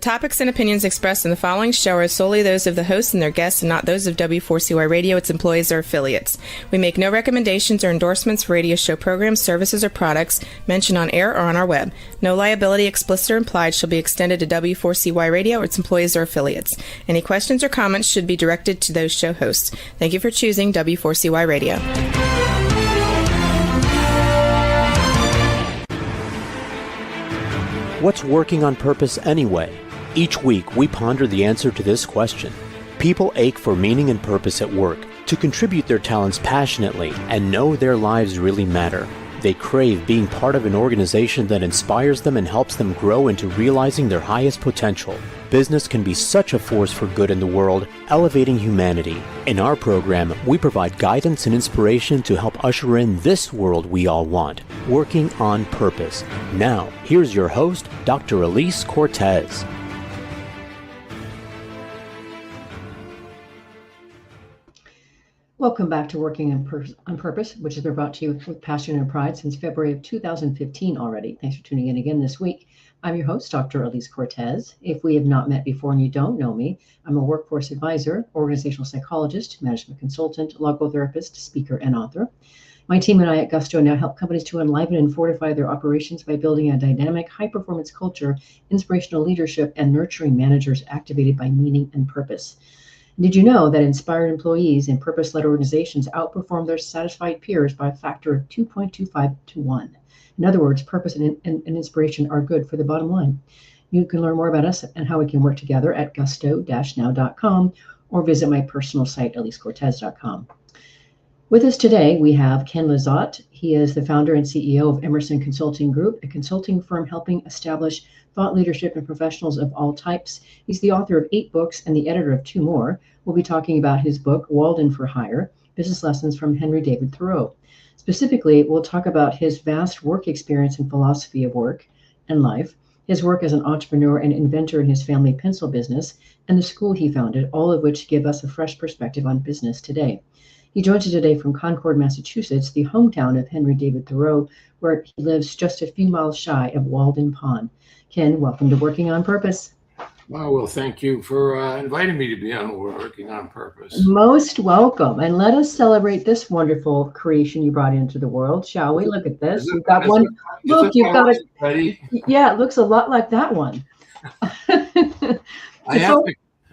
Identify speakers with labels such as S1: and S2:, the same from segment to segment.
S1: topics and opinions expressed in the following show are solely those of the host and their guests and not those of W4CY Radio, its employees, or affiliates. We make no recommendations or endorsements for radio show programs, services, or products mentioned on air or on our web. No liability, explicit or implied, shall be extended to W4CY Radio or its employees or affiliates. Any questions or comments should be directed to those show hosts. Thank you for choosing W4CY Radio.
S2: What's working on purpose anyway? Each week, we ponder the answer to this question. People ache for meaning and purpose at work, to contribute their talents passionately and know their lives really matter. They crave being part of an organization that inspires them and helps them grow into realizing their highest potential. Business can be such a force for good in the world, elevating humanity. In our program, we provide guidance and inspiration to help usher in this world we all want, working on purpose. Now, here's your host, Dr. Elise Cortez.
S3: Welcome back to Working on Purpose, which has been brought to you with passion and pride since February of 2015 already. Thanks for tuning in again this week. I'm your host, Dr. Elise Cortez. If we have not met before and you don't know me, I'm a workforce advisor, organizational psychologist, management consultant, logotherapist, speaker, and author. My team and I at Gusto now help companies to enliven and fortify their operations by building a dynamic, high-performance culture, inspirational leadership, and nurturing managers activated by meaning and purpose. Did you know that inspired employees in purpose-led organizations outperform their satisfied peers by a factor of 2.25 to 1? In other words, purpose and inspiration are good for the bottom line. You can learn more about us and how we can work together at gusto-now.com or visit my personal site, elisecortez.com. With us today, we have Ken Lizotte. He is the founder and CEO of Emerson Consulting Group, a consulting firm helping establish thought leadership and professionals of all types. He's the author of 8 books and the editor of 2 more. We'll be talking about his book, Walden for Hire, Business Lessons from Henry David Thoreau. Specifically, we'll talk about his vast work experience and philosophy of work and life, his work as an entrepreneur and inventor in his family pencil business, and the school he founded, all of which give us a fresh perspective on business today. He joins us today from Concord, Massachusetts, the hometown of Henry David Thoreau, where he lives just a few miles shy of Walden Pond. Ken, welcome to Working on Purpose.
S4: Well, thank you for inviting me to be on Working on Purpose.
S3: Most welcome. And let us celebrate this wonderful creation you brought into the world, shall we? Look at this. You've got one. Look, you've got it.
S4: Ready?
S3: Yeah, it looks a lot like that one.
S4: I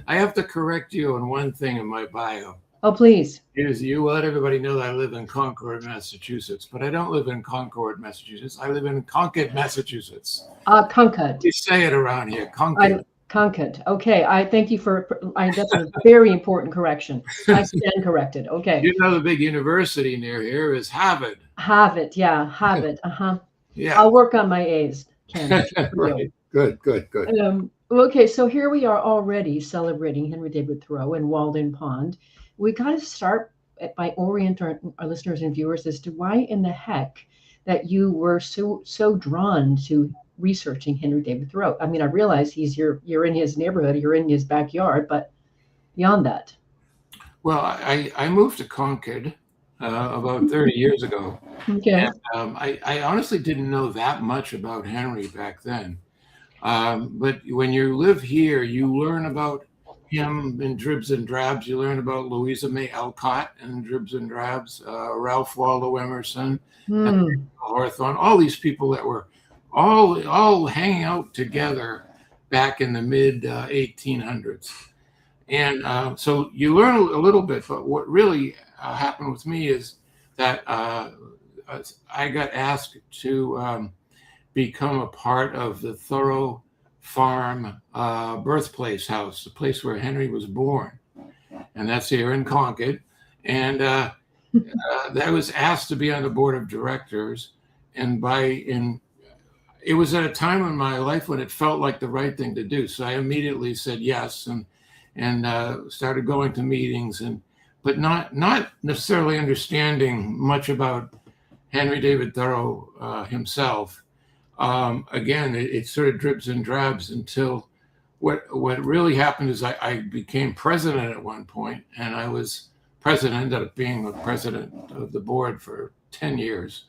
S4: have to correct you on one thing in my bio.
S3: Oh, please.
S4: You let everybody know that I live in Concord, Massachusetts, but I don't live in Concord, Massachusetts. I live in Concord, Massachusetts.
S3: Concord.
S4: You say it around here, Concord.
S3: Concord. Okay, I thank you for. That's a very important correction. I stand corrected. Okay.
S4: You know the big university near here is Harvard.
S3: Harvard, yeah, Harvard.
S4: Yeah.
S3: I'll work on my A's, Ken.
S4: Right. Good.
S3: Okay, so here we are already celebrating Henry David Thoreau and Walden Pond. We got to start by orienting our listeners and viewers as to why in the heck that you were so drawn to researching Henry David Thoreau. I mean, I realize you're in his neighborhood, you're in his backyard, but beyond that.
S4: Well, I moved to Concord about 30 years ago.
S3: Okay.
S4: And, I honestly didn't know that much about Henry back then. But when you live here, you learn about him in dribs and drabs. You learn about Louisa May Alcott in dribs and drabs, Ralph Waldo Emerson, and Hawthorne, all these people that were all hanging out together back in the mid 1800s. And so you learn a little bit, but what really happened with me is that I got asked to become a part of the Thoreau Farm birthplace house, the place where Henry was born. And that's here in Concord. And I was asked to be on the board of directors. And it was at a time in my life when it felt like the right thing to do. So I immediately said yes and started going to meetings, but not necessarily understanding much about Henry David Thoreau himself. Again, it sort of dribs and drabs until what really happened is I became president at one point, and I was president, ended up being the president of the board for 10 years.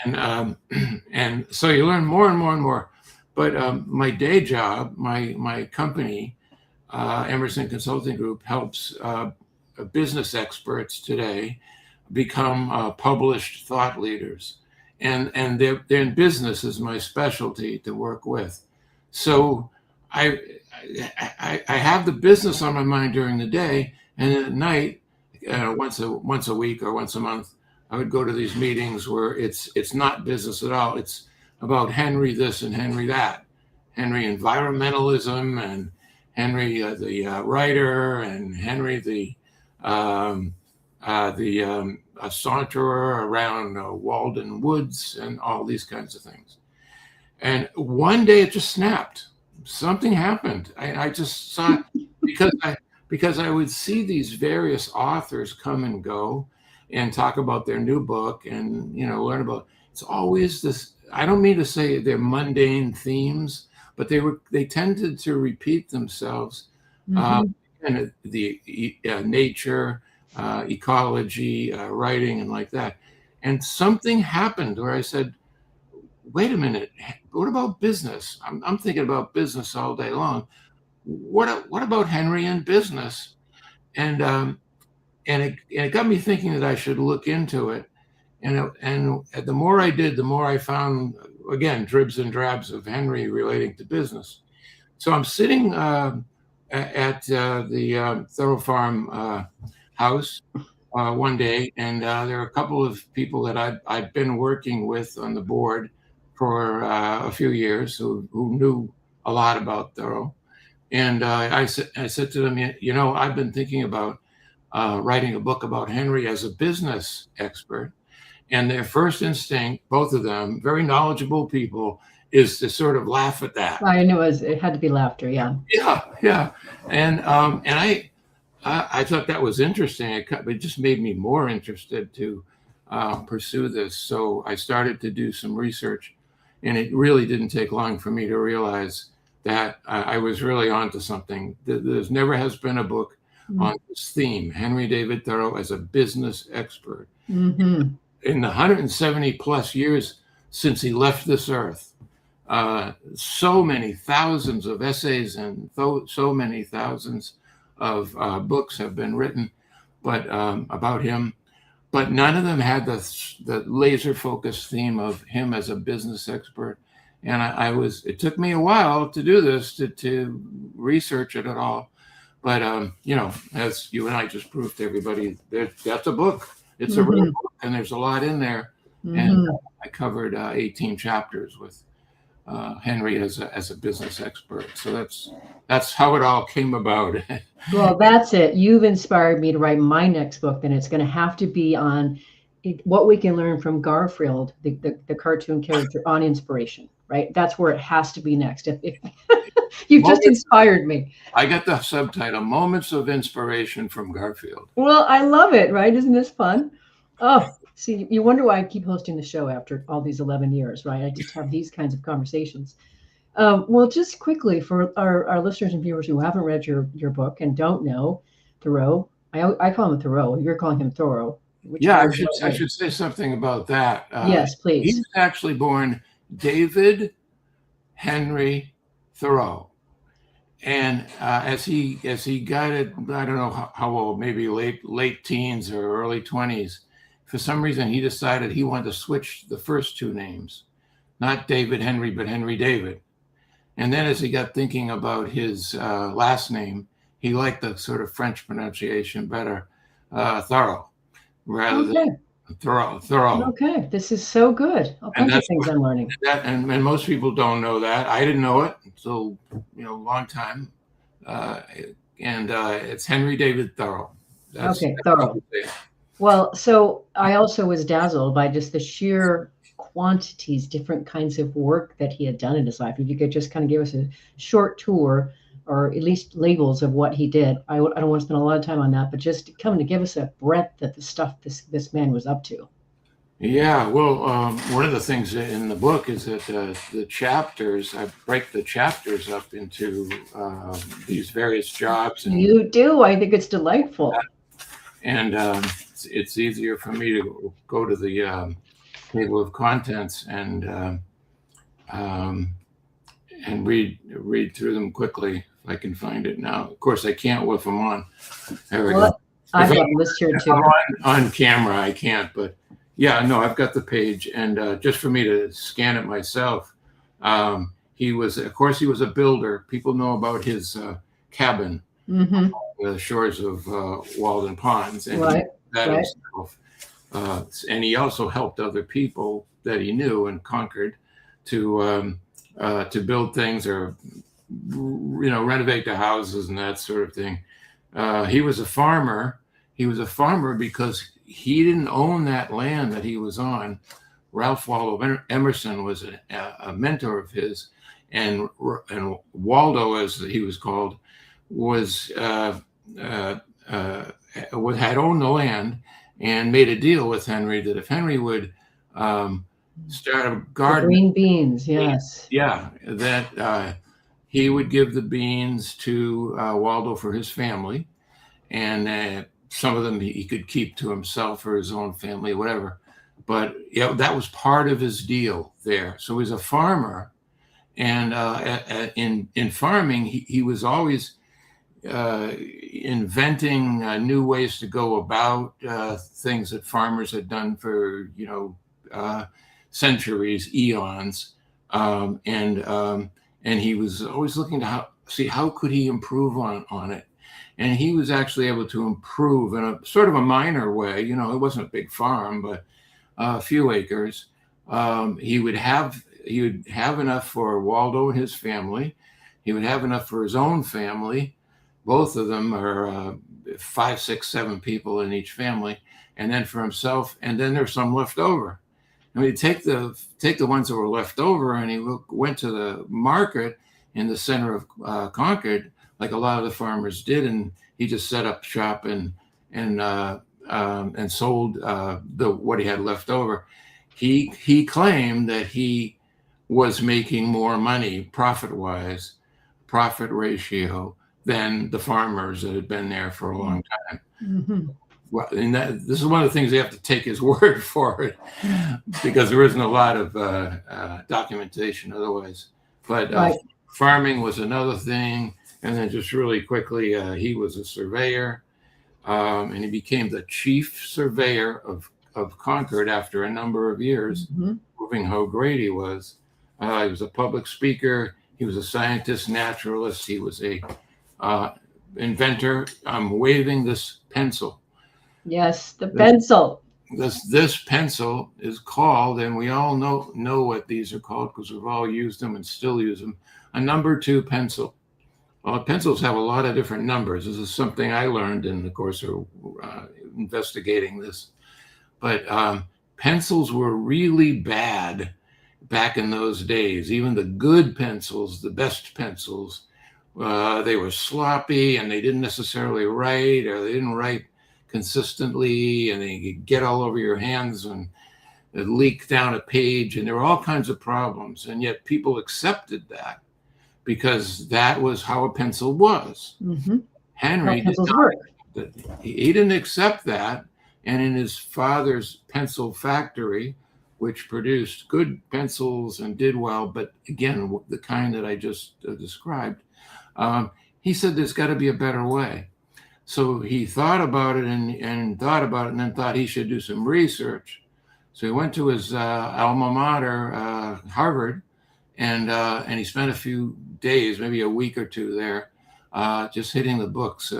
S4: And so you learn more and more and more. But my day job, my company, Emerson Consulting Group, helps business experts today become published thought leaders, and they're in business is my specialty to work with. So I have the business on my mind during the day, and at night, once a week or once a month, I would go to these meetings where it's not business at all. It's about Henry this and Henry that, Henry environmentalism, and Henry the writer, and Henry the a saunterer around Walden Woods, and all these kinds of things. And one day it just snapped. Something happened. I just saw it because I would see these various authors come and go and talk about their new book, and learn about. It's always this. I don't mean to say they're mundane themes, but they tended to repeat themselves. And the nature, ecology, writing, and like that. And something happened where I said, wait a minute, what about business? I'm thinking about business all day long. What about Henry and business? And it got me thinking that I should look into it. And the more I did, the more I found, again, dribs and drabs of Henry relating to business. So I'm sitting at the Thoreau Farm house one day, and there are a couple of people that I'd been working with on the board for a few years who knew a lot about Thoreau. And I said to them, I've been thinking about writing a book about Henry as a business expert. And their first instinct, both of them, very knowledgeable people, is to sort of laugh at that.
S3: I knew it had to be laughter, yeah.
S4: Yeah. And I thought that was interesting. It just made me more interested to pursue this. So I started to do some research, and it really didn't take long for me to realize that I was really onto something. There's never has been a book on this theme, Henry David Thoreau as a business expert. In the 170 plus years since he left this earth, so many thousands of essays and so many thousands of books have been written, but about him, but none of them had the laser focused theme of him as a business expert. And it took me a while to do this, to research it at all. But, as you and I just proved to everybody, that's a book. It's a real book, and there's a lot in there. And I covered 18 chapters with Henry as a business expert. So that's how it all came about.
S3: Well, that's it. You've inspired me to write my next book, and it's going to have to be on what we can learn from Garfield, the cartoon character, on inspiration, right? That's where it has to be next. If you've just inspired me.
S4: I got the subtitle, Moments of Inspiration from Garfield.
S3: Well, I love it, right? Isn't this fun? Oh, see, you wonder why I keep hosting the show after all these 11 years, right? I just have these kinds of conversations. Well, just quickly for our listeners and viewers who haven't read your book and don't know Thoreau, I call him Thoreau. You're calling him Thoreau.
S4: Yeah, I should say something about that.
S3: Yes, please.
S4: He was actually born David Henry Thoreau, and as he got it, I don't know how old, maybe late teens or early 20s. For some reason, he decided he wanted to switch the first two names, not David Henry, but Henry David. And then as he got thinking about his last name, he liked the sort of French pronunciation better, Thoreau, rather than Thoreau.
S3: Okay, this is so good. A bunch of things I'm learning.
S4: And most people don't know that. I didn't know it until a long time. And it's Henry David Thoreau.
S3: Thoreau. Well, so I also was dazzled by just the sheer quantities, different kinds of work that he had done in his life. If you could just kind of give us a short tour, or at least labels of what he did. I don't want to spend a lot of time on that, but just coming to give us a breadth of the stuff this man was up to.
S4: Yeah, well, one of the things in the book is that the chapters, I break the chapters up into these various jobs. And,
S3: you do? I think it's delightful.
S4: And it's easier for me to go to the table of contents and and read through them quickly if I can find it now. Of course, I can't with them on. There we go.
S3: I've got a list here
S4: If
S3: too.
S4: I'm on camera, I can't, but yeah, no, I've got the page, and just for me to scan it myself. He was a builder. People know about his cabin on the shores of Walden Ponds, and he did that himself. And he also helped other people that he knew in Concord to build things or renovate the houses and that sort of thing. He was a farmer. He was a farmer because he didn't own that land that he was on. Ralph Waldo Emerson was a mentor of his, and Waldo, as he was called, had owned the land and made a deal with Henry that if Henry would start a garden,
S3: the green beans, yes,
S4: that he would give the beans to Waldo for his family, and some of them he could keep to himself or his own family, whatever. But that was part of his deal there. So he's a farmer, and in farming, he was always inventing new ways to go about things that farmers had done for centuries, eons, and he was always looking to see how could he improve on it. And he was actually able to improve in a sort of a minor way. It wasn't a big farm, but a few acres. He would have enough for Waldo and his family. He would have enough for his own family. Both of them are 5, 6, 7 people in each family, and then for himself. And then there's some left over. And he'd take the ones that were left over, and he went to the market in the center of Concord, like a lot of the farmers did, and he just set up shop and sold what he had left over. He claimed that he was making more money profit ratio than the farmers that had been there for a long time. Mm-hmm. Well, and this is one of the things you have to take his word for it, because there isn't a lot of documentation otherwise. But farming was another thing. And then just really quickly, he was a surveyor, and he became the chief surveyor of Concord after a number of years, proving how great he was. He was a public speaker. He was a scientist, naturalist. He was a inventor. I'm waving this pencil.
S3: Yes, the pencil.
S4: This pencil is called, and we all know what these are called because we've all used them and still use them, a number 2 pencil. Well, pencils have a lot of different numbers. This is something I learned in the course of investigating this. But pencils were really bad back in those days. Even the good pencils, the best pencils, they were sloppy, and they didn't necessarily write, or they didn't write consistently, and they could get all over your hands and leak down a page, and there were all kinds of problems. And yet people accepted that, because that was how a pencil was. Mm-hmm. Henry he didn't accept that, and in his father's pencil factory, which produced good pencils and did well, but again, the kind that I just described, he said there's got to be a better way. So he thought about it and thought about it, and then thought he should do some research. So he went to his alma mater, Harvard, and he spent a few days, maybe a week or 2 there, just hitting the books,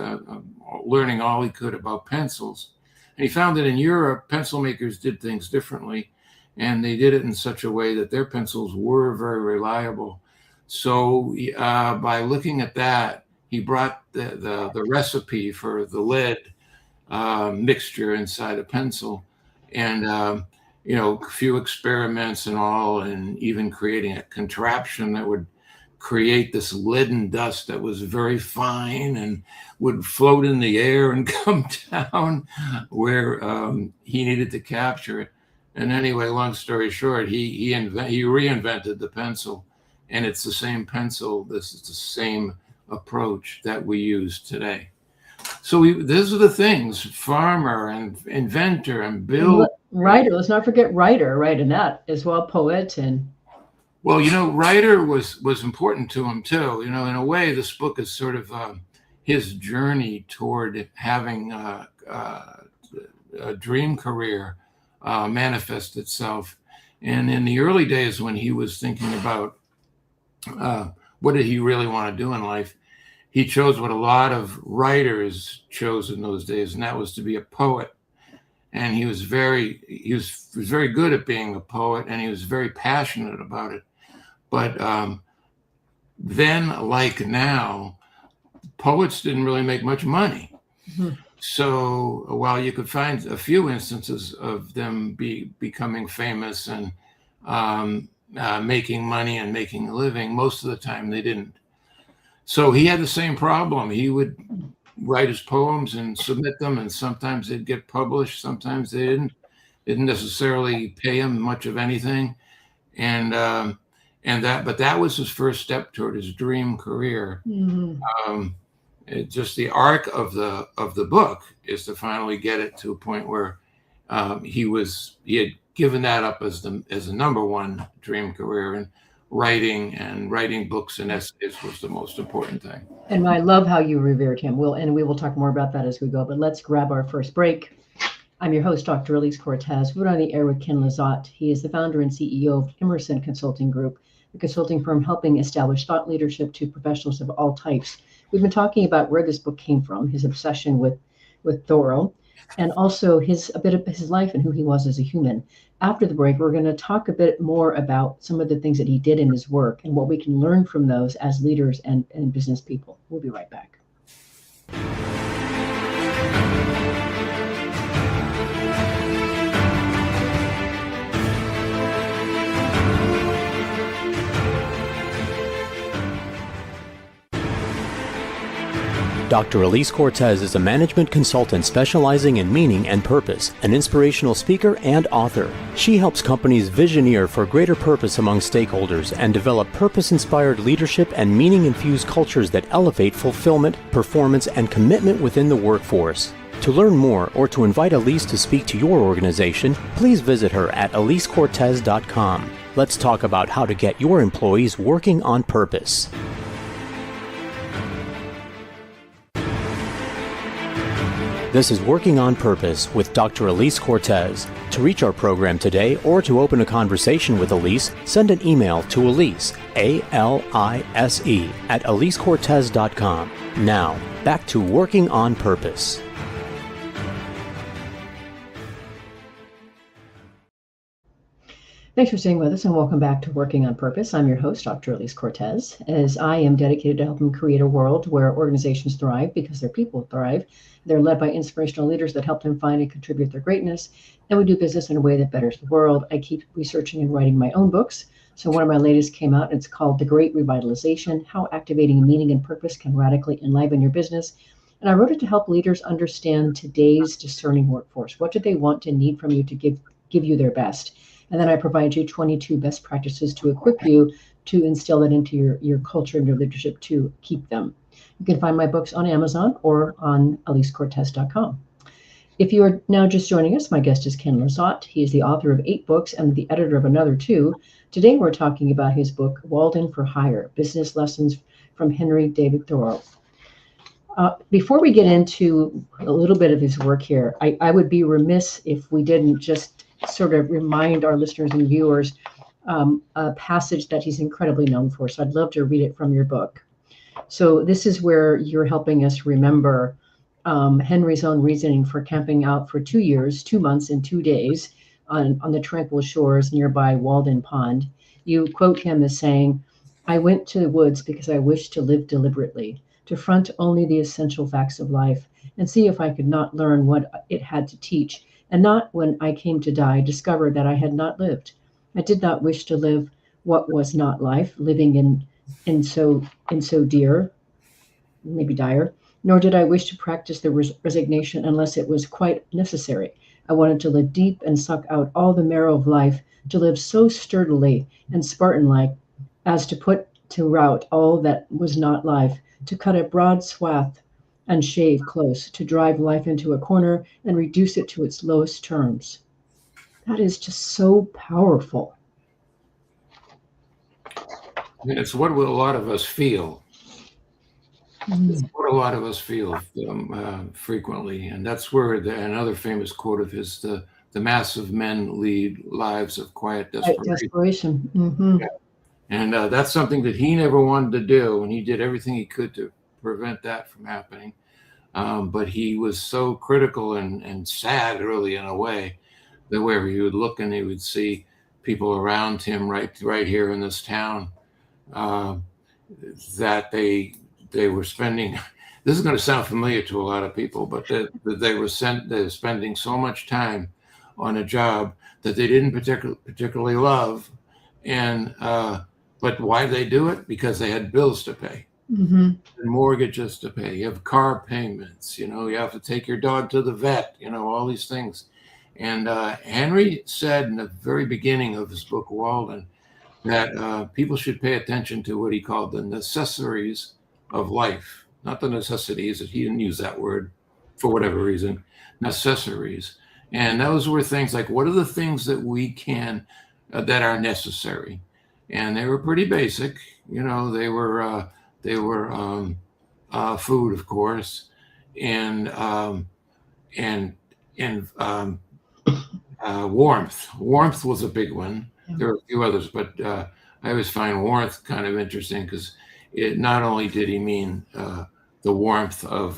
S4: learning all he could about pencils. And he found that in Europe, pencil makers did things differently, and they did it in such a way that their pencils were very reliable. So by looking at that, he brought the recipe for the lead mixture inside a pencil, and a few experiments and all, and even creating a contraption that would create this leaden dust that was very fine and would float in the air and come down where he needed to capture it. And anyway, long story short, he reinvented the pencil, and it's the same pencil. This is the same approach that we use today. So these are the things: farmer and inventor and builder.
S3: Writer. Let's not forget writer, right? And that as well, poet and
S4: Well, writer was important to him too. In a way, this book is sort of his journey toward having a dream career manifest itself. And in the early days when he was thinking about what did he really want to do in life, he chose what a lot of writers chose in those days, and that was to be a poet. And he was very good at being a poet, and he was very passionate about it. But then, like now, poets didn't really make much money. Mm-hmm. So while you could find a few instances of them becoming famous and making money and making a living, most of the time they didn't. So he had the same problem. He would write his poems and submit them, and sometimes they'd get published, sometimes they didn't necessarily pay him much of anything. But that was his first step toward his dream career. Mm-hmm. Just the arc of the book is to finally get it to a point where he had given that up as the number one dream career, and writing books and essays was the most important thing.
S3: And I love how you revered him. We will talk more about that as we go, but let's grab our first break. I'm your host, Dr. Elise Cortez. We're on the air with Ken Lizotte. He is the founder and CEO of Emerson Consulting Group, a consulting firm helping establish thought leadership to professionals of all types. We've been talking about where this book came from, his obsession with Thoreau, and also a bit of his life and who he was as a human. After the break, we're going to talk a bit more about some of the things that he did in his work and what we can learn from those as leaders and business people. We'll be right back.
S2: Dr. Elise Cortez is a management consultant specializing in meaning and purpose, an inspirational speaker and author. She helps companies visioneer for greater purpose among stakeholders and develop purpose-inspired leadership and meaning-infused cultures that elevate fulfillment, performance, and commitment within the workforce. To learn more or to invite Elise to speak to your organization, please visit her at elisecortez.com. Let's talk about how to get your employees working on purpose. This is Working on Purpose with Dr. Elise Cortez. To reach our program today or to open a conversation with Elise, send an email to Elise, A-L-I-S-E, at elisecortez.com. Now, back to Working on Purpose.
S3: Thanks for staying with us and welcome back to Working on Purpose. I'm your host, Dr. Elise Cortez, as I am dedicated to helping create a world where organizations thrive because their people thrive. They're led by inspirational leaders that help them find and contribute their greatness, and we do business in a way that betters the world. I keep researching and writing my own books. So one of my latest came out, and it's called The Great Revitalization, How Activating Meaning and Purpose Can Radically Enliven Your Business. And I wrote it to help leaders understand today's discerning workforce. What do they want and need from you to give you their best? And then I provide you 22 best practices to equip you to instill it into your culture and your leadership to keep them. You can find my books on Amazon or on elisecortez.com. If you are now just joining us, my guest is Ken Lizotte. He is the author of 8 books and the editor of another 2. Today we're talking about his book, Walden for Hire, Business Lessons from Henry David Thoreau. Before we get into a little bit of his work here, I would be remiss if we didn't just sort of remind our listeners and viewers a passage that he's incredibly known for. So I'd love to read it from your book. So this is where you're helping us remember Henry's own reasoning for camping out for 2 years, 2 months, and 2 days on the tranquil shores nearby Walden Pond. You quote him as saying, "I went to the woods because I wished to live deliberately, to front only the essential facts of life, and see if I could not learn what it had to teach, and not when I came to die discover that I had not lived. I did not wish to live what was not life, living in so dear, maybe dire, nor did I wish to practice the resignation unless it was quite necessary. I wanted to live deep and suck out all the marrow of life, to live so sturdily and Spartan-like as to put to rout all that was not life, to cut a broad swath and shave close, to drive life into a corner and reduce it to its lowest terms." That is just so powerful.
S4: And it's what a lot of us feel. It's what a lot of us feel frequently. And that's where another famous quote of his, the mass of men lead lives of quiet desperation.
S3: Desperation.
S4: Yeah. And that's something that he never wanted to do. And he did everything he could to prevent that from happening. But he was so critical and sad, really, in a way, that wherever he would look and he would see people around him right here in this town, that they were spending. This is going to sound familiar to a lot of people, but that they were spending so much time on a job that they didn't particularly love, and but why did they do it? Because they had bills to pay.
S3: Mm-hmm.
S4: Mortgages to pay, you have car payments, you have to take your dog to the vet, all these things. And Henry said in the very beginning of his book, Walden, that people should pay attention to what he called the necessaries of life, not the necessities. He didn't use that word for whatever reason, necessaries. And those were things like, what are the things that we can, that are necessary? And they were pretty basic, they were food, of course, and warmth. Warmth was a big one. There were a few others, but I always find warmth kind of interesting because it not only did he mean the warmth of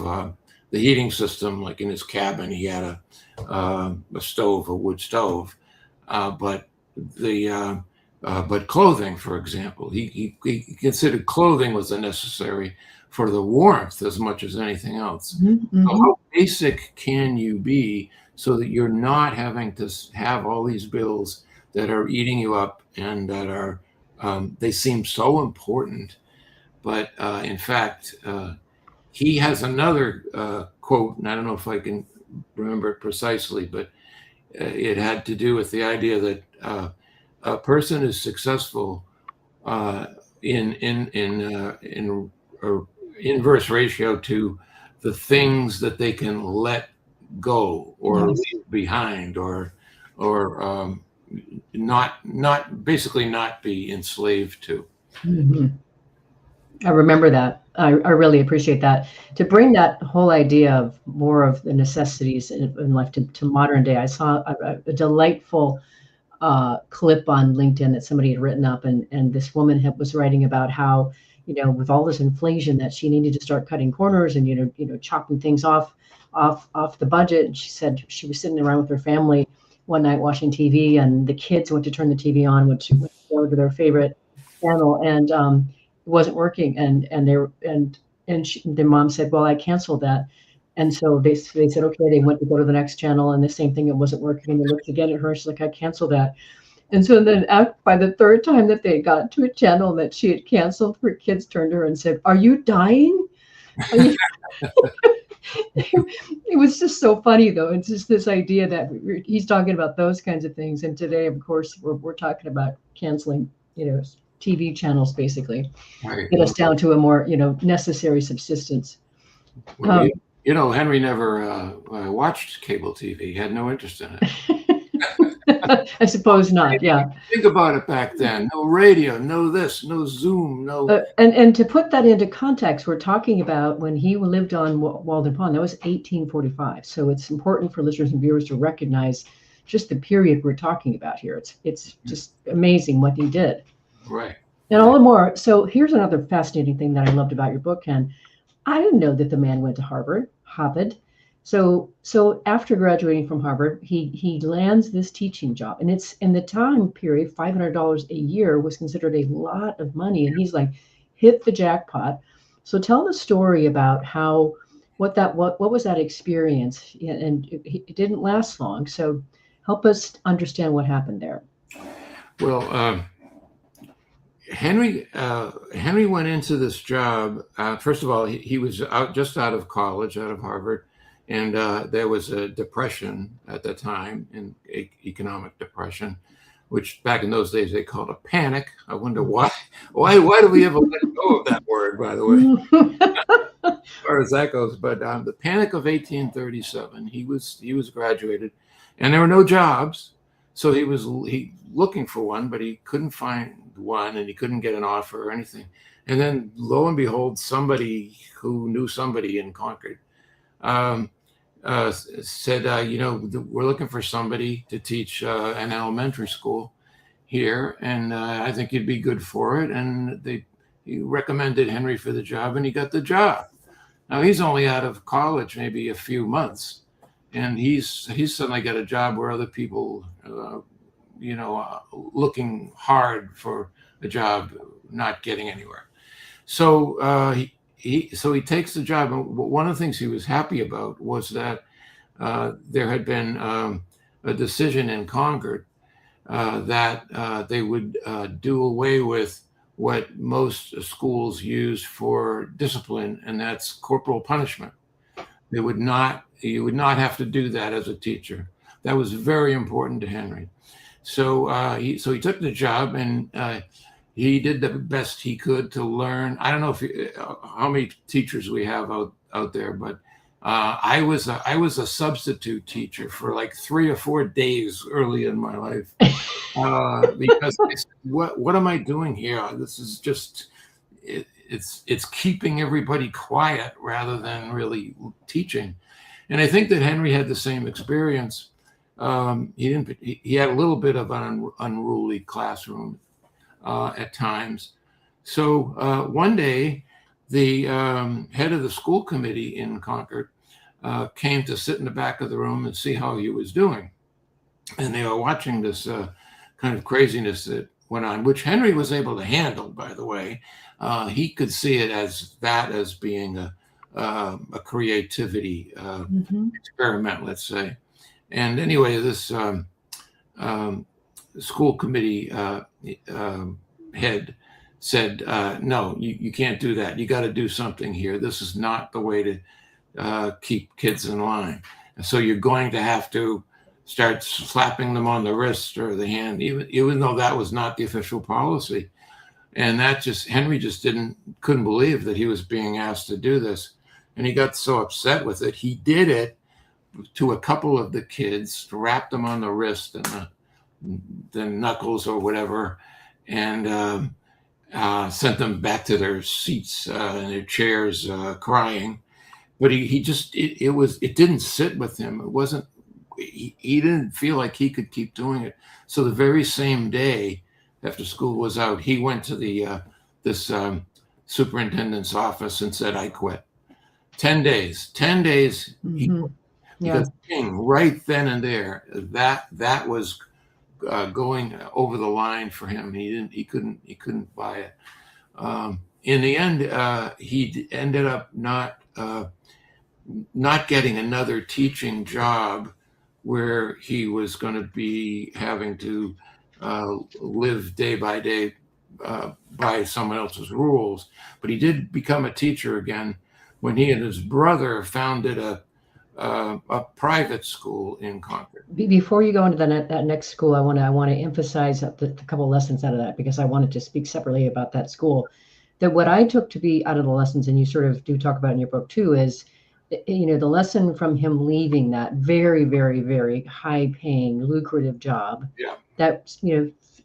S4: the heating system, like in his cabin, he had a stove, a wood stove, but clothing, for example, he considered clothing was necessary for the warmth as much as anything else.
S3: Mm-hmm.
S4: So how basic can you be so that you're not having to have all these bills that are eating you up and that are, they seem so important, but in fact, he has another quote, and I don't know if I can remember it precisely, but it had to do with the idea that a person is successful in inverse ratio to the things that they can let go or leave behind, or not basically not be enslaved to.
S3: Mm-hmm. I remember that. I really appreciate that. To bring that whole idea of more of the necessities in life to modern day, I saw a delightful clip on LinkedIn that somebody had written up, and this woman was writing about how, with all this inflation, that she needed to start cutting corners and chopping things off the budget. And she said she was sitting around with her family one night watching TV, and the kids went to turn the TV on, went to go to their favorite channel, and it wasn't working. And the mom said, "Well, I canceled that." And so they said, okay, they went to go to the next channel, and the same thing, it wasn't working. And they looked again at her, she's like, "I canceled that." And so then by the third time that they got to a channel that she had canceled, her kids turned to her and said, "Are you dying?" It was just so funny, though. It's just this idea that he's talking about those kinds of things. And today, of course, we're talking about canceling, TV channels, basically,
S4: Right.
S3: get us down to a more, necessary subsistence.
S4: Well, Henry never watched cable TV. He had no interest in it.
S3: I suppose not. Yeah.
S4: Think about it back then. No radio, no this, no Zoom, no.
S3: And to put that into context, we're talking about when he lived on Walden Pond. That was 1845. So it's important for listeners and viewers to recognize just the period we're talking about here. It's just amazing what he did.
S4: Right.
S3: And all the more. So here's another fascinating thing that I loved about your book, Ken. I didn't know that the man went to Harvard. So after graduating from Harvard, he lands this teaching job, and it's in the time period, $500 a year was considered a lot of money, and he's like, hit the jackpot. So tell the story about what was that experience, and it didn't last long. So help us understand what happened there.
S4: Well, Henry went into this job. First of all, he was just out of college, out of Harvard, and there was a depression at the time, an economic depression, which back in those days they called a panic. I wonder why. Why do we ever let go of that word, by the way, as far as that goes? But the Panic of 1837, he was graduated, and there were no jobs, so he looking for one, but he couldn't find one, and he couldn't get an offer or anything. And then lo and behold, somebody who knew somebody in Concord said, we're looking for somebody to teach an elementary school here, and I think you'd be good for it. And he recommended Henry for the job, and he got the job. Now he's only out of college maybe a few months, and he's suddenly got a job where other people, looking hard for a job, not getting anywhere. So he takes the job, and one of the things he was happy about was that there had been a decision in Concord that they would do away with what most schools use for discipline, and that's corporal punishment. You would not have to do that as a teacher. That was very important to Henry. So he took the job, and he did the best he could to learn. I don't know how many teachers we have out there, but I was a substitute teacher for like 3 or 4 days early in my life because I said, what am I doing here? This is just it's keeping everybody quiet rather than really teaching. And I think that Henry had the same experience. He had a little bit of an unruly classroom at times. So one day, the head of the school committee in Concord came to sit in the back of the room and see how he was doing. And they were watching this kind of craziness that went on, which Henry was able to handle, by the way. He could see it as being a creativity experiment, let's say. And anyway, this school committee head said, no, you can't do that. You got to do something here. This is not the way to keep kids in line. And so you're going to have to start slapping them on the wrist or the hand, even though that was not the official policy. And Henry just couldn't believe that he was being asked to do this. And he got so upset with it. He did it to a couple of the kids, wrapped them on the wrist and the knuckles or whatever, and sent them back to their seats and their chairs crying. But it didn't sit with him. It wasn't, he didn't feel like he could keep doing it. So the very same day after school was out, he went to this superintendent's office and said, I quit. 10 days, he quit. Because right then and there, that was going over the line for him. He couldn't buy it. In the end, he ended up not getting another teaching job where he was going to be having to live day by day by someone else's rules. But he did become a teacher again when he and his brother founded a private school in Concord.
S3: Before you go into that next school, I want to emphasize the couple of lessons out of that, because I wanted to speak separately about that school. That what I took to be out of the lessons, and you sort of do talk about in your book too, is the lesson from him leaving that very, very, very high-paying, lucrative job that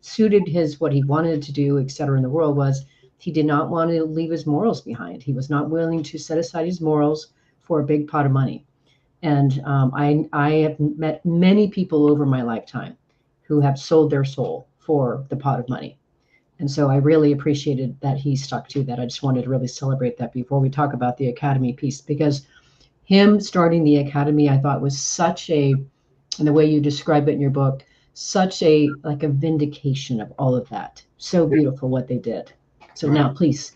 S3: suited what he wanted to do, et cetera, in the world, was he did not want to leave his morals behind. He was not willing to set aside his morals for a big pot of money. And I have met many people over my lifetime who have sold their soul for the pot of money. And so I really appreciated that he stuck to that. I just wanted to really celebrate that before we talk about the academy piece, because him starting the academy, I thought, was such and the way you describe it in your book, such a vindication of all of that. So beautiful what they did. So now, please.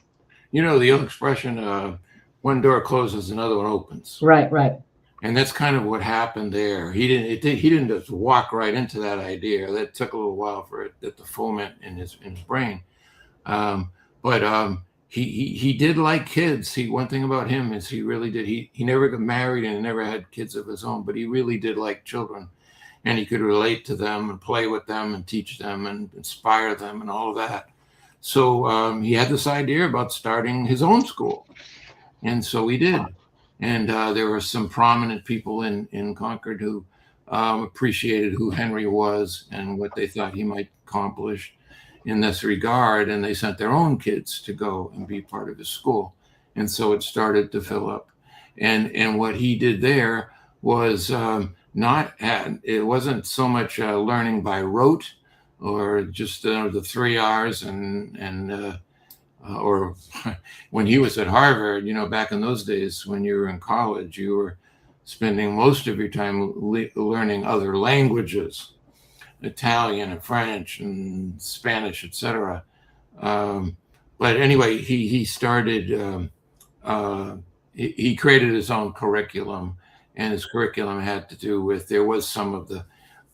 S4: The old expression, one door closes, another one opens.
S3: Right.
S4: And that's kind of what happened there. He didn't just walk right into that idea. That took a little while for it to foment in his brain. But he did like kids. One thing about him is he really did. He never got married and never had kids of his own, but he really did like children, and he could relate to them and play with them and teach them and inspire them and all of that. So he had this idea about starting his own school, and so he did. And there were some prominent people in Concord who appreciated who Henry was and what they thought he might accomplish. in this regard, and they sent their own kids to go and be part of his school. And so it started to fill up. And what he did there was it wasn't so much learning by rote or just the 3 R's or when he was at Harvard, back in those days when you were in college, you were spending most of your time learning other languages, Italian and French and Spanish, etc. But anyway, he started, he created his own curriculum, and his curriculum had to do with, there was some of the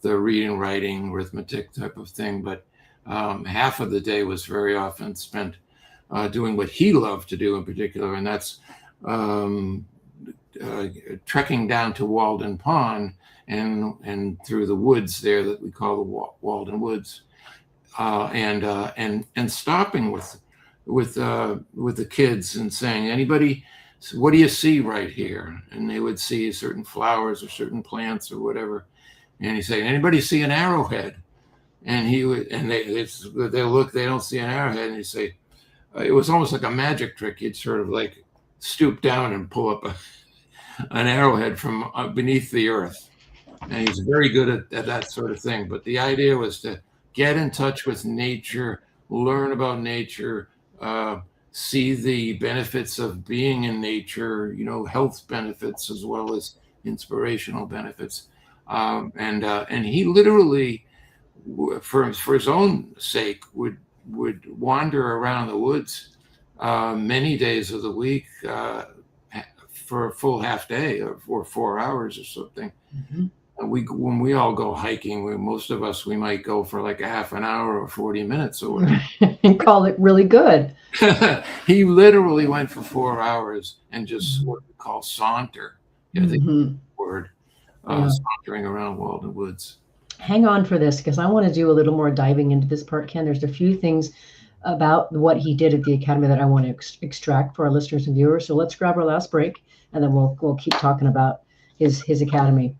S4: reading, writing, arithmetic type of thing, but half of the day was very often spent doing what he loved to do in particular, and that's trekking down to Walden Pond and through the woods there that we call the Walden Woods, and stopping with the kids and saying, anybody, what do you see right here? And they would see certain flowers or certain plants or whatever, and he'd say, anybody see an arrowhead? And he would, and they look, they don't see an arrowhead, and he'd say, it was almost like a magic trick. He'd sort of like stoop down and pull up an arrowhead from beneath the earth. And he's very good at that sort of thing. But the idea was to get in touch with nature, learn about nature, see the benefits of being in nature, health benefits as well as inspirational benefits. And he literally, for his own sake, would wander around the woods many days of the week for a full half day or 4 hours or something. Mm-hmm. When we all go hiking, most of us, we might go for like a half an hour or 40 minutes or whatever.
S3: And call it really good.
S4: He literally went for 4 hours and just what we call saunter. I think that's the word, sauntering around Walden Woods.
S3: Hang on for this, because I want to do a little more diving into this part, Ken. There's a few things about what he did at the Academy that I want to extract for our listeners and viewers. So let's grab our last break, and then we'll keep talking about his Academy.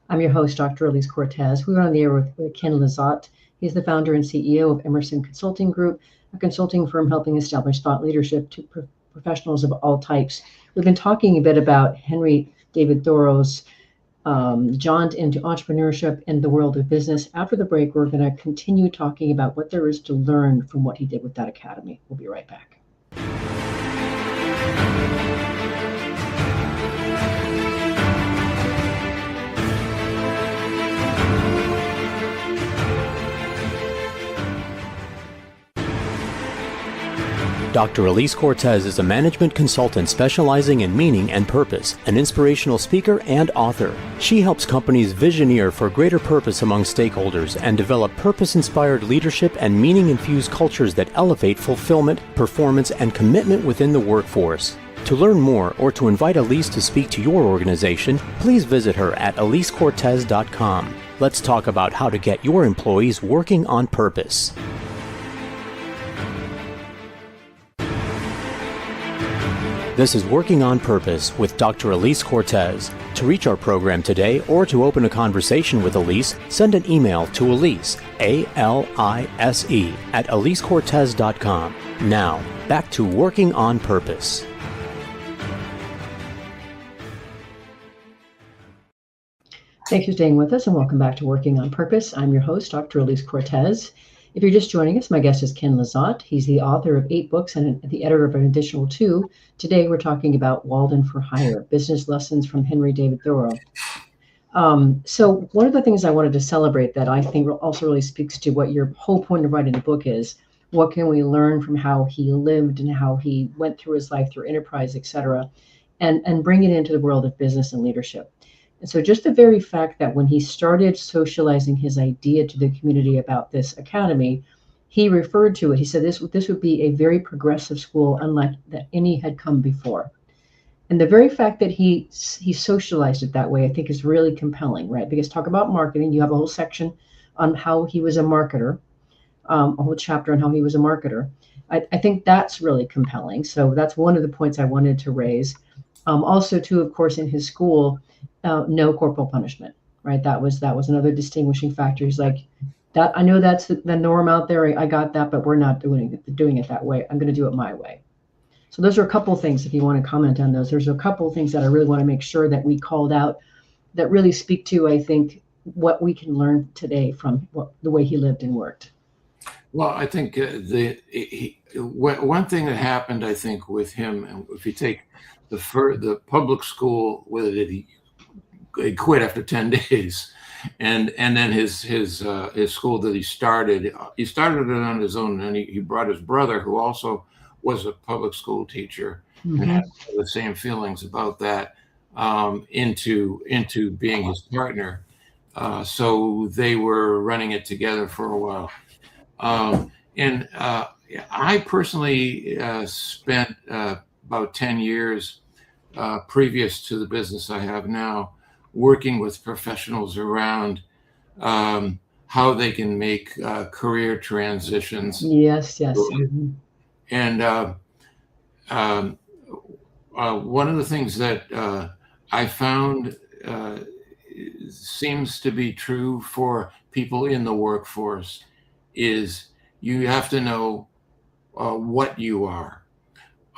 S3: I'm your host, Dr. Elise Cortez. We're on the air with Ken Lizotte. He's the founder and CEO of Emerson Consulting Group, a consulting firm helping establish thought leadership to professionals of all types. We've been talking a bit about Henry David Thoreau's jaunt into entrepreneurship and the world of business. After the break, we're going to continue talking about what there is to learn from what he did with that academy. We'll be right back.
S2: Dr. Elise Cortez is a management consultant specializing in meaning and purpose, an inspirational speaker and author. She helps companies visioneer for greater purpose among stakeholders and develop purpose-inspired leadership and meaning-infused cultures that elevate fulfillment, performance, and commitment within the workforce. To learn more or to invite Elise to speak to your organization, please visit her at elisecortez.com. Let's talk about how to get your employees working on purpose. This is Working on Purpose with Dr. Elise Cortez. To reach our program today or to open a conversation with Elise, send an email to Elise, A-L-I-S-E, at elisecortez.com. Now, back to Working on Purpose.
S3: Thanks for staying with us, and welcome back to Working on Purpose. I'm your host, Dr. Elise Cortez. If you're just joining us, my guest is Ken Lizotte. He's the author of 8 books and the editor of an additional 2. Today, we're talking about Walden for Hire, Business Lessons from Henry David Thoreau. So one of the things I wanted to celebrate that I think also really speaks to what your whole point of writing the book is, what can we learn from how he lived and how he went through his life through enterprise, et cetera, and bring it into the world of business and leadership. And so just the very fact that when he started socializing his idea to the community about this academy, he referred to it, he said this would be a very progressive school, unlike that any had come before. And the very fact that he socialized it that way, I think is really compelling, right? Because talk about marketing, you have a whole section on how he was a marketer, a whole chapter on how he was a marketer. I think that's really compelling. So that's one of the points I wanted to raise. Also, too, of course, in his school, no corporal punishment, right? That was another distinguishing factor. He's like, That I know that's the norm out there. I got that, but we're not doing it that way. I'm going to do it my way. So those are a couple of things. If you want to comment on those, there's a couple of things that I really want to make sure that we called out that really speak to, I think, what we can learn today from the way he lived and worked.
S4: Well, I think one thing that happened, I think, with him, and if you take the public school, whether he quit after 10 days, and then his school that he started it on his own, and he brought his brother, who also was a public school teacher, and had the same feelings about that, into being his partner. So they were running it together for a while. And I personally spent about 10 years previous to the business I have now, working with professionals around how they can make career transitions.
S3: Yes.
S4: And one of the things that I found seems to be true for people in the workforce is you have to know what you are.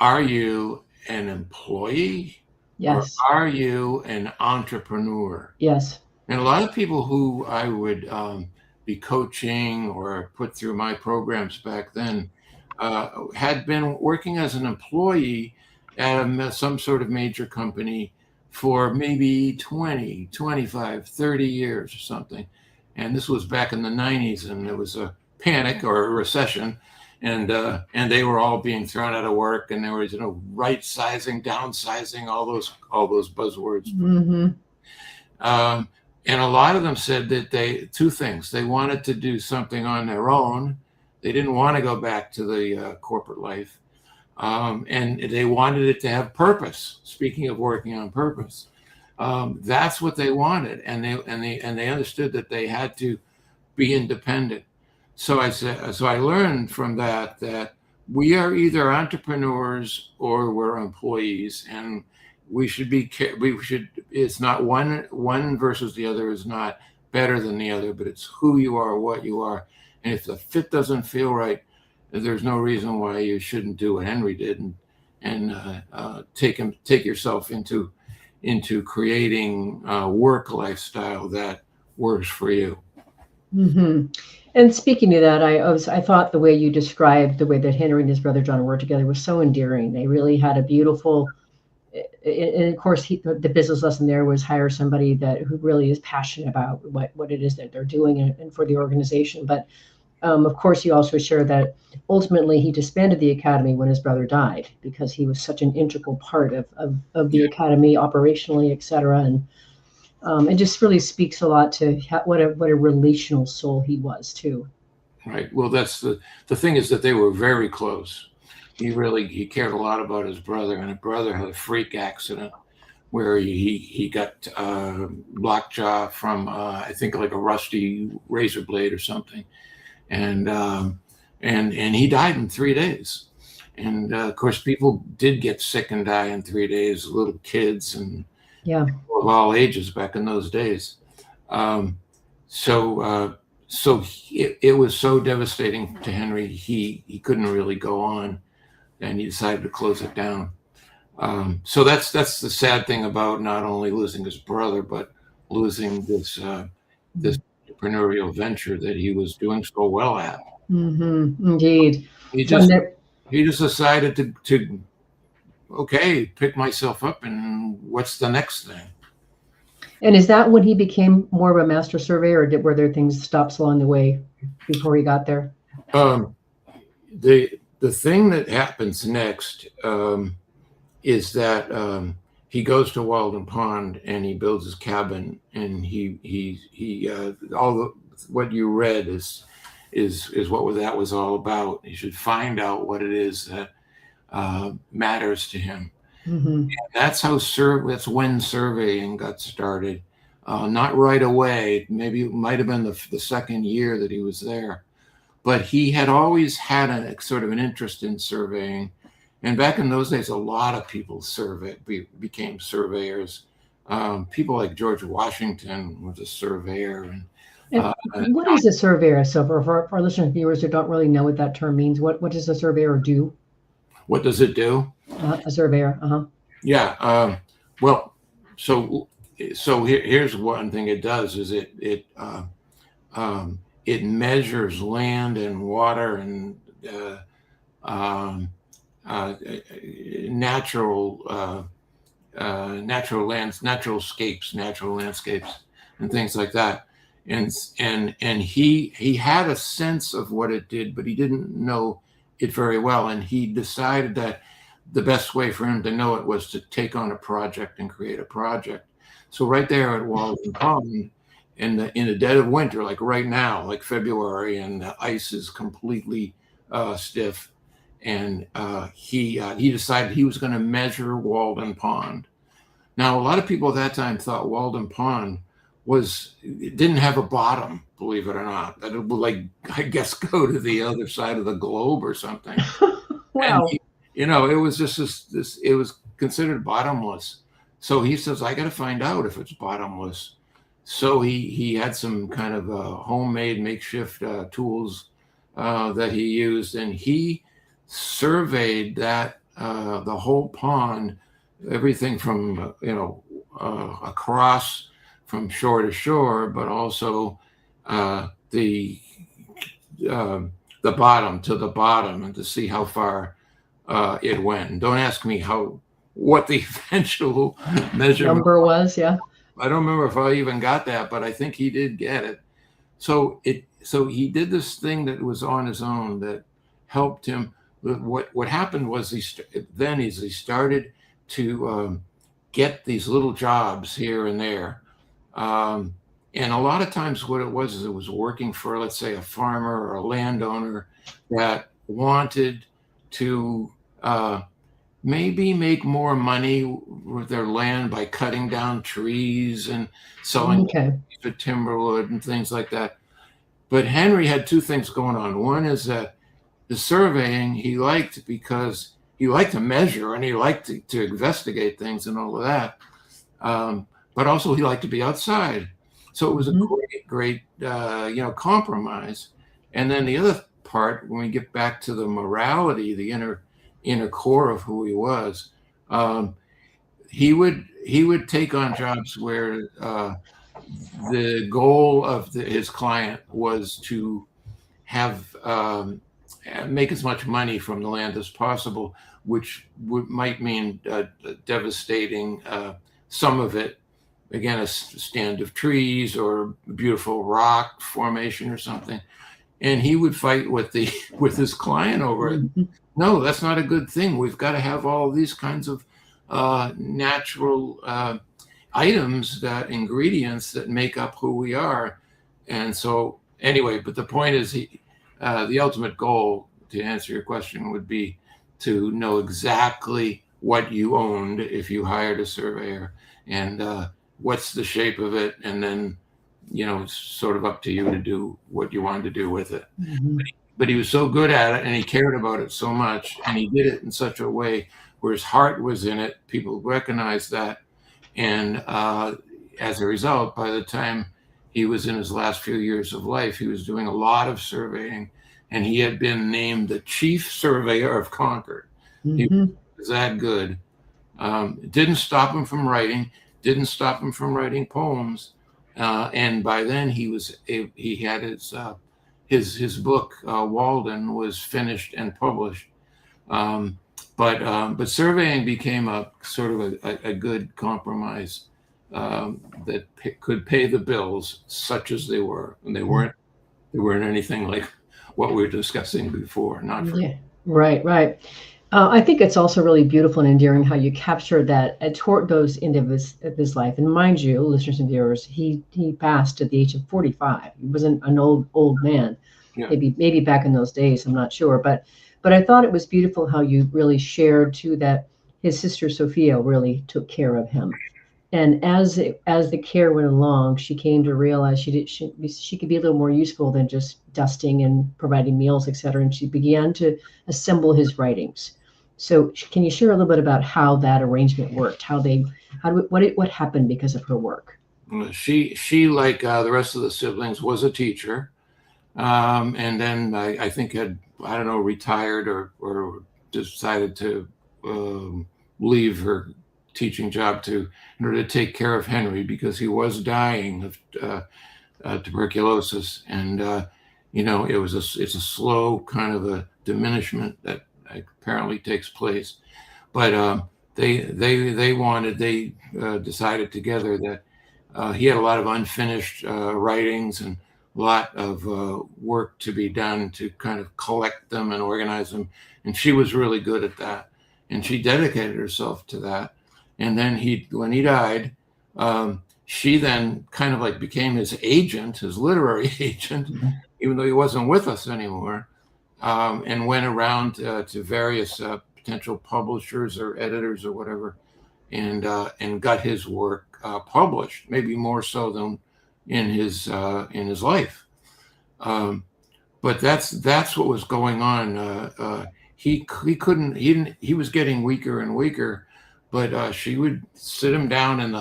S4: Are you an employee?
S3: Yes.
S4: Or are you an entrepreneur?
S3: Yes.
S4: And a lot of people who I would be coaching or put through my programs back then had been working as an employee at some sort of major company for maybe 20, 25, 30 years or something. And this was back in the 90s, and there was a panic or a recession, and they were all being thrown out of work, and there was right sizing, downsizing, all those buzzwords. And a lot of them said that two things: they wanted to do something on their own, they didn't want to go back to the corporate life, and they wanted it to have purpose. Speaking of working on purpose, that's what they wanted, and they understood that they had to be independent. So I learned from that we are either entrepreneurs or we're employees, and it's not one versus the other is not better than the other, but it's who you are, what you are. And if the fit doesn't feel right, there's no reason why you shouldn't do what Henry did and take yourself into creating a work lifestyle that works for you.
S3: And speaking of that, I thought the way you described the way that Henry and his brother John worked together was so endearing. They really had a beautiful, and of course, the business lesson there was hire somebody who really is passionate about what it is that they're doing and for the organization. But of course, you also share that ultimately he disbanded the academy when his brother died because he was such an integral part of the academy operationally, et cetera. And it just really speaks a lot to what a relational soul he was too.
S4: Right. Well, that's the thing is that they were very close. He cared a lot about his brother, and his brother had a freak accident where he got lockjaw from I think like a rusty razor blade or something, and he died in 3 days. And of course, people did get sick and die in 3 days, little kids and of all ages back in those days. So it was so devastating to Henry. He couldn't really go on, and he decided to close it down. So that's the sad thing about not only losing his brother, but losing this entrepreneurial venture that he was doing so well at.
S3: Indeed.
S4: He just decided to pick myself up, and what's the next thing?
S3: And is that when he became more of a master surveyor, or were there things stops along the way before he got there?
S4: The thing that happens next is that he goes to Walden Pond and he builds his cabin, and he what you read is what that was all about. You should find out what it is that matters to him. And that's when surveying got started. Not right away. Maybe it might have been the second year that he was there, but he had always had a sort of an interest in surveying. And back in those days, a lot of people became surveyors. People like George Washington was a surveyor, and
S3: And what is a surveyor? So for our listeners and viewers who don't really know what that term means, what does a surveyor do?
S4: What does it do?
S3: A surveyor.
S4: Yeah. Well, so here's one thing it does is it measures land and water and natural landscapes, and things like that. And he had a sense of what it did, but he didn't know it very well. And he decided that the best way for him to know it was to take on a project and create a project. So right there at Walden Pond, in the dead of winter, like right now, like February, and the ice is completely stiff, and he decided he was going to measure Walden Pond. Now, a lot of people at that time thought Walden Pond it didn't have a bottom, believe it or not, that it would, like, I guess, go to the other side of the globe or something.
S3: Wow.
S4: And it was just this, it was considered bottomless. So he says, I got to find out if it's bottomless. So he had some kind of homemade makeshift tools that he used, and he surveyed that the whole pond, everything from across from shore to shore, but also the bottom to the bottom, and to see how far it went. And don't ask me what the eventual measurement
S3: Number was. Yeah.
S4: I don't remember if I even got that, but I think he did get it. So he did this thing that was on his own that helped him. What happened was he started to get these little jobs here and there. And a lot of times what it was working for, let's say, a farmer or a landowner that wanted to maybe make more money with their land by cutting down trees and selling for timberwood and things like that. But Henry had two things going on. One is that the surveying he liked because he liked to measure and he liked to investigate things and all of that. But also he liked to be outside. So it was a great compromise. And then the other part, when we get back to the morality, the inner core of who he was, he would take on jobs where the goal of his client was to have make as much money from the land as possible, which might mean devastating some of it. Again, a stand of trees or a beautiful rock formation or something, and he would fight with his client over it. No, that's not a good thing. We've got to have all these kinds of natural items, ingredients that make up who we are. And so anyway, but the point is the ultimate goal, to answer your question, would be to know exactly what you owned if you hired a surveyor, and what's the shape of it. And then, it's sort of up to you to do what you wanted to do with it. But he was so good at it, and he cared about it so much, and he did it in such a way where his heart was in it. People recognized that. And as a result, by the time he was in his last few years of life, he was doing a lot of surveying, and he had been named the chief surveyor of Concord. He was that good. It didn't stop him from writing, didn't stop him from writing poems. And by then he had his book, Walden, was finished and published. But surveying became a sort of a good compromise that could pay the bills, such as they were. And they weren't anything like what we were discussing before. Not for
S3: Right. I think it's also really beautiful and endearing how you capture that toward those end of his life. And mind you, listeners and viewers, he passed at the age of 45. He wasn't an old man. Yeah. Maybe back in those days, I'm not sure. But I thought it was beautiful how you really shared too that his sister Sophia really took care of him. And as the care went along, she came to realize she could be a little more useful than just dusting and providing meals, etc. And she began to assemble his writings. So can you share a little bit about how that arrangement worked? What happened because of her work?
S4: She like the rest of the siblings, was a teacher, and then I think had, I don't know, retired or decided to leave her teaching job in order to take care of Henry, because he was dying of tuberculosis, and it's a slow kind of a diminishment that apparently takes place. But they decided together that he had a lot of unfinished writings and a lot of work to be done to kind of collect them and organize them. And she was really good at that. And she dedicated herself to that. And then when he died, she then kind of like became his agent, his literary agent, even though he wasn't with us anymore, and went around to various potential publishers or editors or whatever, and got his work published, maybe more so than in his life. But that's what was going on. He was getting weaker and weaker, but she would sit him down in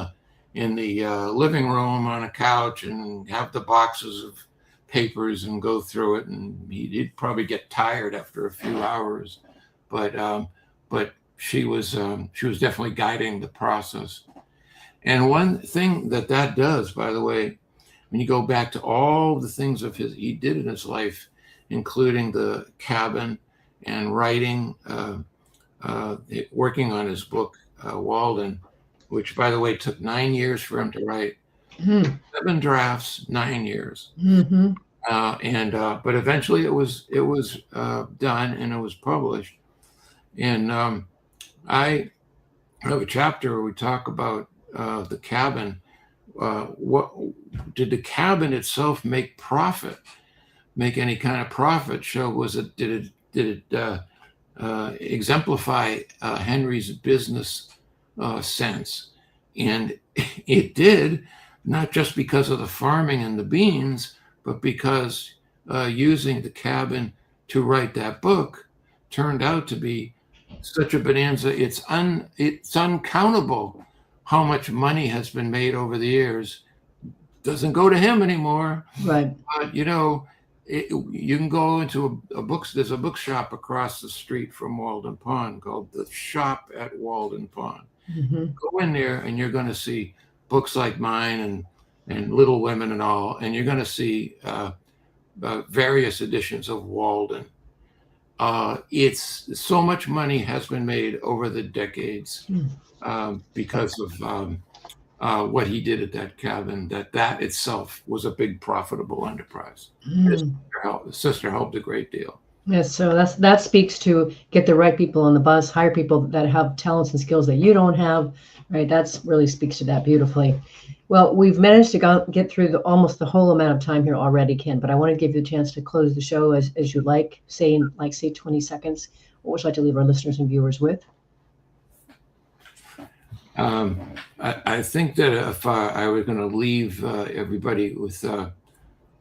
S4: the living room on a couch and have the boxes of papers and go through it, and he'd probably get tired after a few hours, but she was definitely guiding the process. And one thing that does, by the way, when you go back to all the things he did in his life, including the cabin and writing, working on his book, Walden, which, by the way, took 9 years for him to write. 7 drafts, 9 years.
S3: Mm-hmm.
S4: But eventually it was done and it was published. And I have a chapter where we talk about the cabin. What did the cabin itself make any kind of profit? Did it exemplify Henry's business sense? And it did, not just because of the farming and the beans, but because using the cabin to write that book turned out to be such a bonanza. It's uncountable how much money has been made over the years. Doesn't go to him anymore.
S3: Right.
S4: But you can go into a book. There's a bookshop across the street from Walden Pond called the Shop at Walden Pond.
S3: Mm-hmm.
S4: Go in there and you're going to see books like mine and Little Women and all, and you're going to see various editions of Walden. It's so much money has been made over the decades because of what he did at that cabin. That itself was a big profitable enterprise. His sister helped a great deal.
S3: Yes, so that speaks to get the right people on the bus, hire people that have talents and skills that you don't have, right? That's really speaks to that beautifully. Well, we've managed to get through almost the whole amount of time here already, Ken, but I want to give you a chance to close the show as you like, say 20 seconds. What would you like to leave our listeners and viewers with?
S4: I think that if I was going to leave everybody with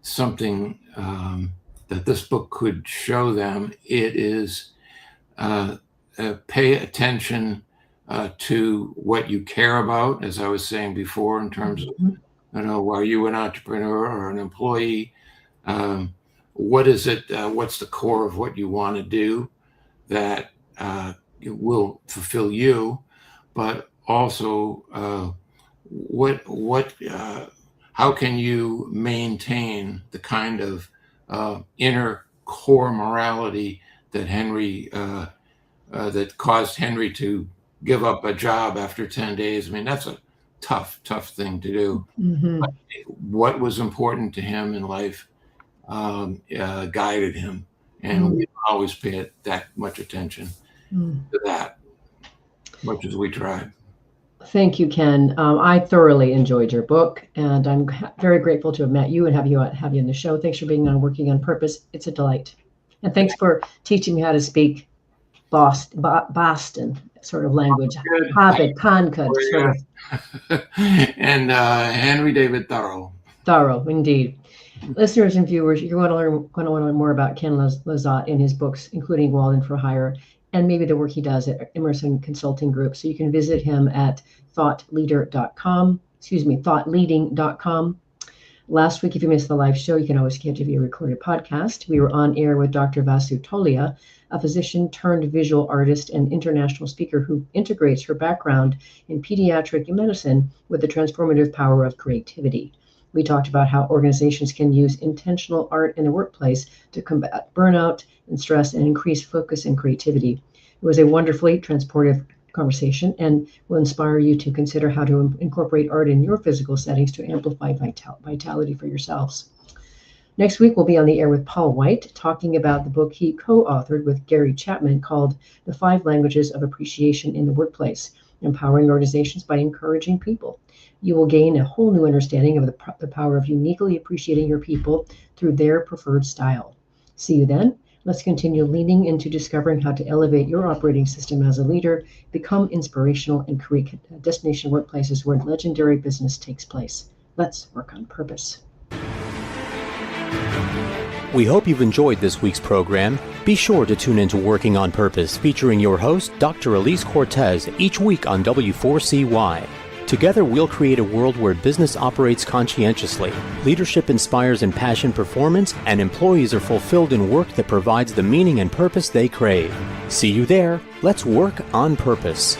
S4: something that this book could show them, it is pay attention to what you care about, as I was saying before, in terms of, are you an entrepreneur or an employee? What is it? What's the core of what you want to do that will fulfill you? But also, how can you maintain the kind of inner core morality that that caused Henry to give up a job after 10 days? I mean, that's a tough thing to do. Mm-hmm. But what was important to him in life guided him, and we don't always pay that much attention to that, much as we tried.
S3: Thank you, Ken. I thoroughly enjoyed your book, and I'm very grateful to have met you and have you in the show. Thanks for being on Working on Purpose. It's a delight. And thanks for teaching me how to speak Boston sort of language. Hobbit, Concord, sort of.
S4: And Henry David Thoreau.
S3: Thoreau, indeed. Listeners and viewers, you're going to learn more about Ken Lizotte in his books, including Walden for Hire, and maybe the work he does at Emerson Consulting Group. So you can visit him at thoughtleader.com. thoughtleading.com. Last week, if you missed the live show, you can always catch it via recorded podcast. We were on air with Dr. Vasu Tolia, a physician turned visual artist and international speaker who integrates her background in pediatric medicine with the transformative power of creativity. We talked about how organizations can use intentional art in the workplace to combat burnout and stress and increase focus and creativity. It was a wonderfully transportive conversation and will inspire you to consider how to incorporate art in your physical settings to amplify vitality for yourselves. Next week, we'll be on the air with Paul White, talking about the book he co-authored with Gary Chapman called The 5 Languages of Appreciation in the Workplace, Empowering Organizations by Encouraging People. You will gain a whole new understanding of the power of uniquely appreciating your people through their preferred style. See you then. Let's continue leaning into discovering how to elevate your operating system as a leader, become inspirational, and create destination workplaces where legendary business takes place. Let's work on purpose.
S2: We hope you've enjoyed this week's program. Be sure to tune into Working on Purpose, featuring your host, Dr. Elise Cortez, each week on W4CY. Together, we'll create a world where business operates conscientiously, leadership inspires impassioned performance, and employees are fulfilled in work that provides the meaning and purpose they crave. See you there. Let's work on purpose.